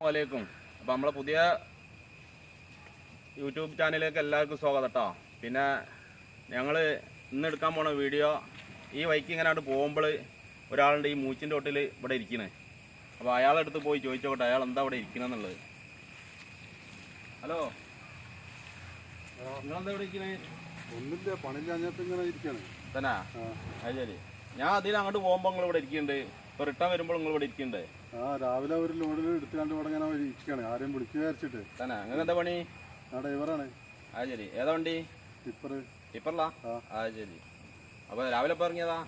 വലൈക്കും. അപ്പോൾ നമ്മളെ പുതിയ യൂട്യൂബ് ചാനലിലേക്ക് എല്ലാവർക്കും സ്വാഗതം കേട്ടോ. പിന്നെ ഞങ്ങൾ ഇന്ന് എടുക്കാൻ പോണ വീഡിയോ, ഈ വൈക്ക് ഇങ്ങനെ അങ്ങോട്ട് പോകുമ്പോൾ ഒരാളുണ്ട് ഈ മൂച്ചിൻ്റെ തൊട്ടിൽ ഇവിടെ ഇരിക്കണേ. അപ്പോൾ അയാളുടെ അടുത്ത് പോയി ചോദിച്ചോട്ടെ അയാൾ എന്താ ഇവിടെ ഇരിക്കണമെന്നുള്ളത്. ഹലോ, നിങ്ങളെന്താ ഇവിടെ ഇരിക്കണേ? ഒന്നുമില്ല, പണിയില്ലാഞ്ഞിട്ട് ഇങ്ങനെ ഇരിക്കാണ് തന്നെ. അത് ശരി. ഞാൻ അതിൽ അങ്ങോട്ട് പോകുമ്പോൾ നിങ്ങൾ ഇവിടെ ഇരിക്കുന്നുണ്ട്, ഇപ്പോൾ റിട്ടേൺ വരുമ്പോൾ നിങ്ങൾ ഇവിടെ ഇരിക്കുന്നുണ്ട്. രാവിലെ ഒരു ലോഡിൽ എടുത്തുകൊണ്ട് ഇവിടെ ഇങ്ങനെ ഇരിക്കുകയാണ്, ആരെയും വിളിക്കുക വിചാരിച്ചിട്ട്. തന്നെ. നിങ്ങൾക്ക് എന്താ പണി? ഡ്രൈവറാണ്. അത് ശരി. ഏതാ വണ്ടി? ടിപ്പറിലാ? അത് ശരി. അപ്പോൾ രാവിലെ ഇപ്പോൾ ഇറങ്ങിയതാ?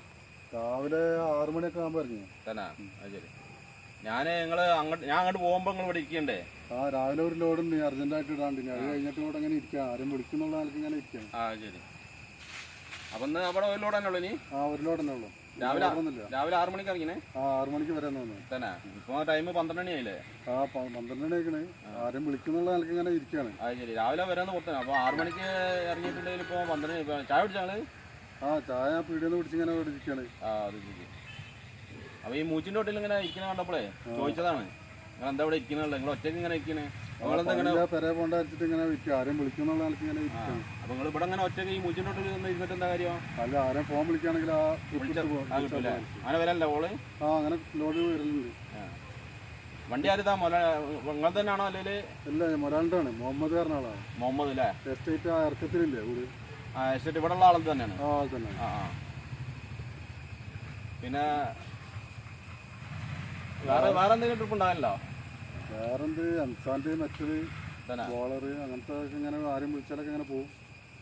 രാവിലെ 6 മണിയൊക്കെ ആകുമ്പോൾ ഇറങ്ങി. തന്നെ. അത് ശരി. ഞാൻ അങ്ങോട്ട് പോകുമ്പോൾ നിങ്ങൾ ഇവിടെ ഇരിക്കണ്ടേ? രാവിലെ ഒരു ലോഡുണ്ട് അർജന്റായിട്ട് ഇടാണ്ട്, അത് കഴിഞ്ഞിട്ട് ഇവിടെ ഇങ്ങനെ ഇരിക്കുക, ആരും വിളിക്കുന്നുള്ള ആൾക്ക് ഇങ്ങനെ ഇരിക്കുകയാണ്. ശരി. അപ്പം ഇന്ന് അവിടെ ഒരു ലോഡ് തന്നെ ഉള്ളൂ? ഇനി ഒരു ലോഡ് തന്നെ ഉള്ളൂ. രാവിലെ 6 മണിക്ക് ഇറങ്ങിനെ? 6 മണിക്ക് വരാൻ തോന്നുന്നു. തന്നെ. ഇപ്പോൾ ടൈം 12 മണി ആയില്ലേ? 12 മണി ആയിക്കണേ, ആരും വിളിക്കുന്നുള്ള ആൾക്ക് ഇങ്ങനെ ഇരിക്കുകയാണ്. അത് ശരി. രാവിലെ വരാന്ന് പുറത്താണ്. അപ്പോൾ 6 മണിക്ക് ഇറങ്ങിയിട്ടുണ്ടെങ്കിൽ ഇപ്പോൾ 12 മണി. ചായ കുടിച്ചാൽ? ചായ പീടിയെന്ന് പിടിച്ചിങ്ങനെ ഇവിടെ ഇരിക്കുകയാണ്. അത് ശരി. അപ്പോൾ ഈ മൂച്ചിൻ്റെ തൊട്ടിൽ ഇങ്ങനെ ഇരിക്കുന്ന കണ്ടപ്പോഴേ ചോദിച്ചതാണ്, നിങ്ങൾ എന്താ ഇവിടെ ഇരിക്കുന്നുള്ളത്, നിങ്ങൾ ഒറ്റയ്ക്ക് ഇങ്ങനെ ഇരിക്കണേ? പെരെ പോണ്ട വെച്ചിട്ട് ഇങ്ങനെ ഇരിക്കുക, ആരും വിളിക്കുന്നുള്ള ആൾക്ക് ഇങ്ങനെ ഇരിക്കുകയാണ്. അപ്പോൾ നിങ്ങൾ ഇവിടെ ഇങ്ങനെ ഒറ്റയ്ക്ക് ഈ മൂച്ചിൻ്റെ തൊട്ടിൽ ഇരുന്നിട്ട് എന്താ കാര്യം? അല്ല, ആരെയും ഫോൺ വിളിക്കുകയാണെങ്കിൽ കിട്ടൂലേ? അങ്ങനെ വരല്ലേ ഓള്? അങ്ങനെ ലോഡ് വരലുണ്ട്. വണ്ടി ആരുതാ? നിങ്ങൾ തന്നെയാണോ അല്ലെങ്കിൽ? ഇല്ല, മൊരാളുടെ ആണ്, മുഹമ്മദ് പറഞ്ഞ ആളാണ്. മുഹമ്മദ് അല്ലേ? എസ്റ്റേറ്റ് ഇറക്കത്തിലില്ലേ വീട്? എസ്റ്റേറ്റ് ഇവിടെ ഉള്ള ആൾ തന്നെയാണ്. തന്നെ. പിന്നെ വേറെ എന്തെങ്കിലും ട്രിപ്പ് ഉണ്ടാവില്ലോ? വേറെന്ത്, അൻസാന്റെ മറ്റൊരു ബോളറ് അങ്ങനത്തെ ഇങ്ങനെ ആരും വിളിച്ചാലൊക്കെ ഇങ്ങനെ പോകും.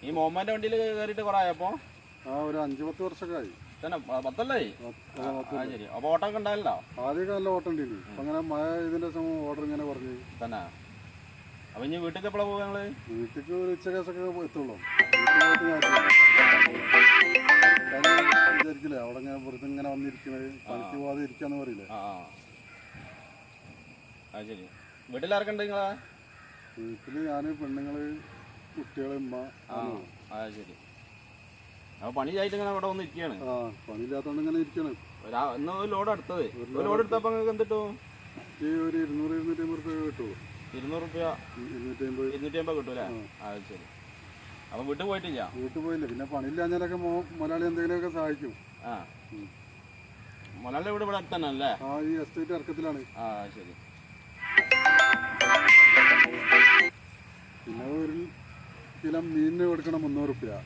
ഈ മുഹമ്മദിന്റെ വണ്ടിയിൽ കയറിയിട്ട് കുറെ ആയപ്പോ? ഒരു 5-10 വർഷമൊക്കെ ആയി. തന്നെ. 10 ശരി. അപ്പൊ ഓട്ടമൊക്കെ ഉണ്ടാവില്ലോ? ആദ്യമൊക്കെ നല്ല ഓട്ടം ഉണ്ടില്ല, അപ്പൊ അങ്ങനെ മഴ ഇതിന്റെ ഓർഡർ ഇങ്ങനെ പറഞ്ഞു തന്നെ. അപ്പൊ ഇനി വീട്ടിൽ എപ്പോഴാ പോകുക ഞങ്ങള്? വീട്ടിക്ക് ഒരു ഉച്ചക്കേസൊക്കെ എത്തുള്ളൂ. വിചാരിക്കില്ലേ അവിടെ ഇങ്ങനെ വെറുതെ ഇങ്ങനെ വന്നിരിക്കണത്, പണിക്ക് പോവാതെ ഇരിക്കാന്ന് പറയില്ലേ? അത് ശരി. വീട്ടിലാരൊക്കെ ഉണ്ട് നിങ്ങളാ? വീട്ടില് ഞാന്, പെണ്ണുങ്ങള്, കുട്ടികള്, ഉമ്മ. അത് ശരി. അപ്പൊ പണി ആയിട്ട് ഇങ്ങനെ ഇവിടെ വന്ന് ഇരിക്കുകയാണ്? പണിയില്ലാത്തോണ്ട് ഇങ്ങനെ ഇരിക്കാണ്. ഇന്ന് ഒരു ലോഡ് എടുത്തത്. ഒരു ലോഡ് എടുത്തപ്പോ നിങ്ങൾക്ക് എന്തിട്ടു? ഒരു 200-250 രൂപ കിട്ടുള്ളൂ. 200 രൂപ? 250 കിട്ടൂലേ? അത് ശരി. അപ്പൊ വീട്ടിൽ പോയിട്ടില്ല? വീട്ടിൽ പോയില്ല. പിന്നെ പണിയില്ലാഞ്ഞാലൊക്കെ മുതലാളി എന്തെങ്കിലുമൊക്കെ സഹായിക്കും. മുതലാളി ഇവിടെ അടുത്ത് തന്നെ അല്ലേ? ഈ എസ്റ്റേറ്റ് ഇറക്കത്തിലാണ്. ശരി. പിന്നെ ഒരു കിലോ മീനിന് കൊടുക്കണം 300 രൂപ.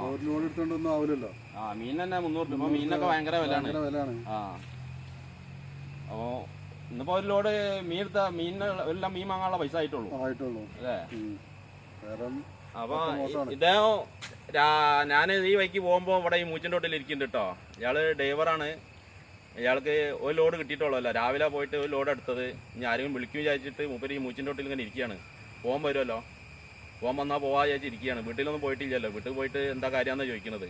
ഒരു ലോഡ് എടുത്തോണ്ടൊന്നും ആവില്ലല്ലോ. മീൻ തന്നെ 300 രൂപ. മീനൊക്കെ ഭയങ്കര വിലയാണ്. അപ്പോ ഇന്നിപ്പോ ഒരു ലോഡ് മീൻ എടുത്ത എല്ലാം മീൻ വാങ്ങാനുള്ള പൈസ ആയിട്ടുള്ളൂ അല്ലേ? അപ്പൊ ഇതേ ഞാൻ ഈ വൈക്ക് പോകുമ്പോ ഇവിടെ ഈ മൂച്ചിൻ്റെ തൊട്ടിൽ ഇരിക്കുന്നുണ്ട് കേട്ടോ. ഇയാള് ഡ്രൈവറാണ്. ഇയാൾക്ക് ഒരു ലോഡ് കിട്ടിയിട്ടുള്ളല്ലോ. രാവിലെ പോയിട്ട് ഒരു ലോഡ് എടുത്തത്. ഇനി ആരെങ്കിലും വിളിക്കും വിചാരിച്ചിട്ട് മൂപ്പര് ഈ മൂച്ചിൻ്റെ തൊട്ടിൽ ഇങ്ങനെ ഇരിക്കുകയാണ്. പോകാൻ വരുമല്ലോ, പോകാൻ വന്നാൽ പോവാ വിചാരിച്ചിരിക്കുകയാണ്. വീട്ടിലൊന്നും പോയിട്ടില്ലല്ലോ. വീട്ടിൽ പോയിട്ട് എന്താ കാര്യമാണെന്ന് ചോദിക്കുന്നത്.